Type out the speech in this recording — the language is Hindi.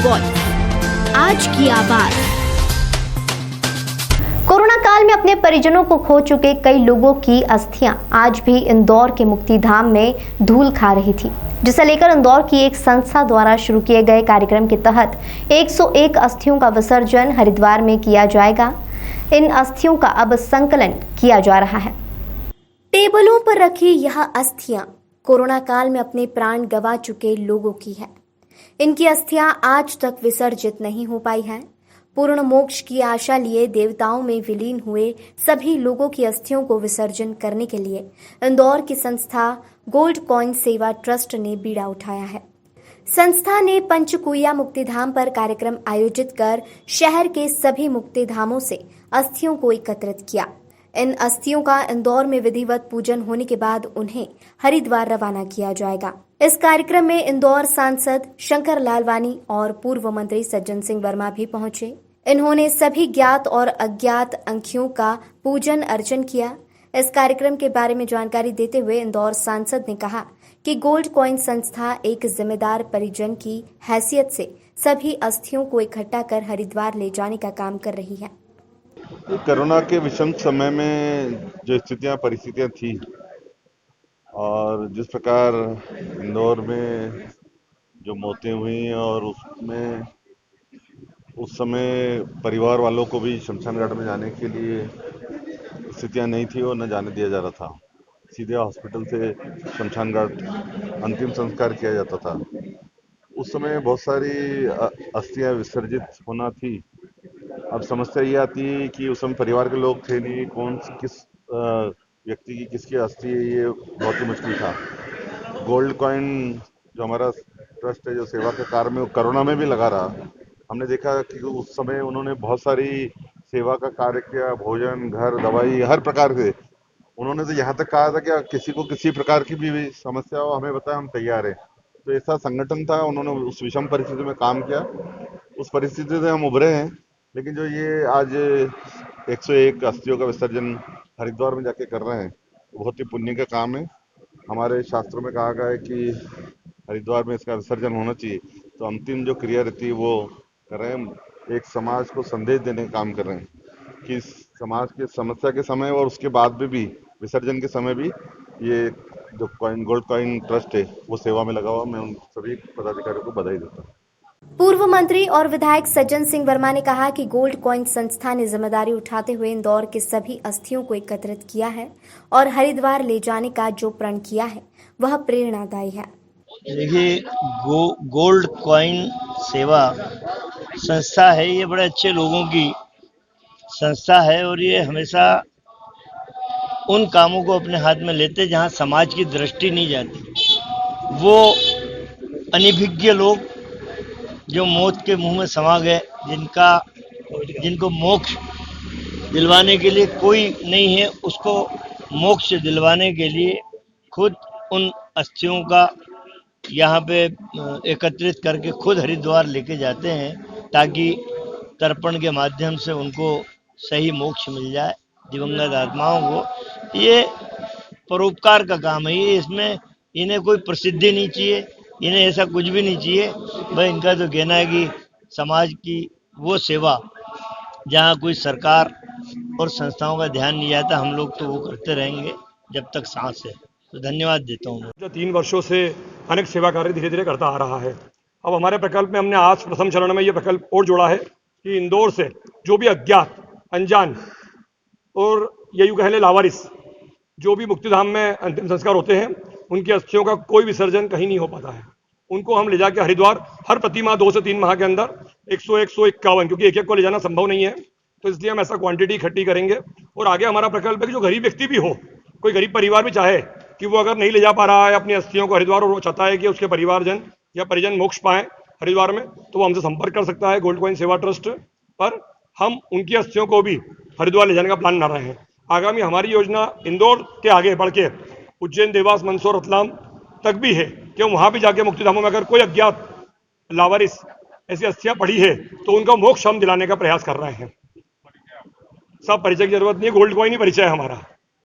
वॉइस, आज की आवाज। कोरोना काल में अपने परिजनों को खो चुके कई लोगों की अस्थियां आज भी इंदौर के मुक्तिधाम में धूल खा रही थी, जिसे लेकर इंदौर की एक संस्था द्वारा शुरू किए गए कार्यक्रम के तहत 101 अस्थियों का विसर्जन हरिद्वार में किया जाएगा। इन अस्थियों का अब संकलन किया जा रहा है। टेबलों पर रखी यह अस्थियां कोरोना काल में अपने प्राण गंवा चुके लोगों की है। इनकी अस्थियां आज तक विसर्जित नहीं हो पाई हैं। पूर्ण मोक्ष की आशा लिए देवताओं में विलीन हुए सभी लोगों की अस्थियों को विसर्जन करने के लिए इंदौर की संस्था गोल्ड कॉइन सेवा ट्रस्ट ने बीड़ा उठाया है। संस्था ने पंचकुइया मुक्तिधाम पर कार्यक्रम आयोजित कर शहर के सभी मुक्तिधामों से अस्थियों को एकत्रित किया। इन अस्थियों का इंदौर में विधिवत पूजन होने के बाद उन्हें हरिद्वार रवाना किया जाएगा। इस कार्यक्रम में इंदौर सांसद शंकर लालवानी और पूर्व मंत्री सज्जन सिंह वर्मा भी पहुंचे। इन्होंने सभी ज्ञात और अज्ञात अंखियों का पूजन अर्चन किया। इस कार्यक्रम के बारे में जानकारी देते हुए इंदौर सांसद ने कहा कि गोल्ड कॉइन संस्था एक जिम्मेदार परिजन की हैसियत से सभी अस्थियों को इकट्ठा कर हरिद्वार ले जाने का काम कर रही है। कोरोना के विषम समय में जो परिस्थितियां थी और जिस प्रकार इंदौर में जो मौतें हुई और उसमें उस समय परिवार वालों को भी शमशान घाट में जाने के लिए स्थितियां नहीं थी और न जाने दिया जा रहा था। सीधे हॉस्पिटल से शमशान घाट अंतिम संस्कार किया जाता था। उस समय बहुत सारी अस्थियां विसर्जित होना थी। अब समस्या ये आती है कि उस समय परिवार के लोग थे नहीं, किस व्यक्ति की किसकी अस्थि है, ये बहुत ही मुश्किल था। गोल्ड कॉइन जो हमारा ट्रस्ट है, जो सेवा के कार्य में कोरोना में भी लगा रहा, हमने देखा कि उस समय उन्होंने बहुत सारी सेवा का कार्य किया। भोजन, घर, दवाई, हर प्रकार से उन्होंने तो यहाँ तक कहा था कि किसी को किसी प्रकार की भी समस्या हो हमें बताया, हम तैयार हैं। तो ऐसा संगठन था, उन्होंने उस विषम परिस्थिति में काम किया। उस परिस्थिति से हम उभरे हैं। लेकिन जो ये आज 101 अस्थियों का विसर्जन हरिद्वार में जाके कर रहे हैं, बहुत ही पुण्य का काम है। हमारे शास्त्रों में कहा गया है कि हरिद्वार में इसका विसर्जन होना चाहिए। तो अंतिम जो क्रिया रहती है वो कर रहे हैं। एक समाज को संदेश देने का काम कर रहे हैं कि समाज के समस्या के समय और उसके बाद में भी विसर्जन के समय भी ये जो गोल्ड कॉइन ट्रस्ट है वो सेवा में लगा हुआ। मैं उन सभी पदाधिकारियों को बधाई देता हूँ। पूर्व मंत्री और विधायक सज्जन सिंह वर्मा ने कहा कि गोल्ड कॉइन संस्था ने जिम्मेदारी उठाते हुए इंदौर के सभी अस्थियों को एकत्रित किया है और हरिद्वार ले जाने का जो प्रण किया है वह प्रेरणादायी है। देखिए, गोल्ड कॉइन सेवा संस्था है, ये बड़े अच्छे लोगों की संस्था है और ये हमेशा उन कामों को अपने हाथ में लेते जहां समाज की दृष्टि नहीं जाती। वो अनभिज्ञ लोग जो मौत के मुंह में समा गए, जिनको मोक्ष दिलवाने के लिए कोई नहीं है, उसको मोक्ष दिलवाने के लिए खुद उन अस्थियों का यहाँ पे एकत्रित करके खुद हरिद्वार लेके जाते हैं ताकि तर्पण के माध्यम से उनको सही मोक्ष मिल जाए, दिवंगत आत्माओं को। ये परोपकार का काम है। ये इसमें इन्हें कोई प्रसिद्धि नहीं चाहिए, इन्हें ऐसा कुछ भी नहीं चाहिए। भाई इनका तो कहना है कि समाज की वो सेवा जहाँ कोई सरकार और संस्थाओं का ध्यान नहीं जाता, हम लोग तो वो करते रहेंगे जब तक सांस है। तो धन्यवाद देता हूँ। जो 3 वर्षों से अनेक सेवा कार्य धीरे धीरे करता आ रहा है। अब हमारे प्रकल्प में हमने आज प्रथम चरण में ये प्रकल्प और जोड़ा है कि इंदौर से जो भी अज्ञात, अनजान और ये यूँ कह लें लावारिस जो भी मुक्तिधाम में अंतिम संस्कार होते हैं, उनकी अस्थियों का कोई विसर्जन कहीं नहीं हो पाता है। उनको हम ले जाके हरिद्वार हर प्रतिमाह 2 से 3 माह के अंदर 151, क्योंकि एक को ले जाना संभव नहीं है, तो इसलिए हम ऐसा क्वांटिटी इकट्ठी करेंगे। और आगे हमारा प्रकल्प है कि जो गरीब व्यक्ति भी हो, कोई गरीब परिवार भी चाहे कि वो अगर नहीं ले जा पा रहा है अपनी अस्थियों को हरिद्वार और वो चाहता है कि उसके परिवारजन या परिजन मोक्ष पाए हरिद्वार में, तो वो हमसे संपर्क कर सकता है गोल्ड कॉइन सेवा ट्रस्ट पर। हम उनकी अस्थियों को भी हरिद्वार ले जाने का प्लान बना रहे हैं। आगामी हमारी योजना इंदौर के आगे बढ़ के उज्जैन, देवास, मंदसौर, रतलाम तक भी है कि वहाँ भी जाके मुक्तिधामों में अगर कोई अज्ञात लावारिस ऐसी अस्थियां पड़ी है तो उनका मोक्ष हम दिलाने का प्रयास कर रहे हैं। सब परिचय की जरूरत नहीं है, गोल्ड कॉइन ही परिचय है हमारा।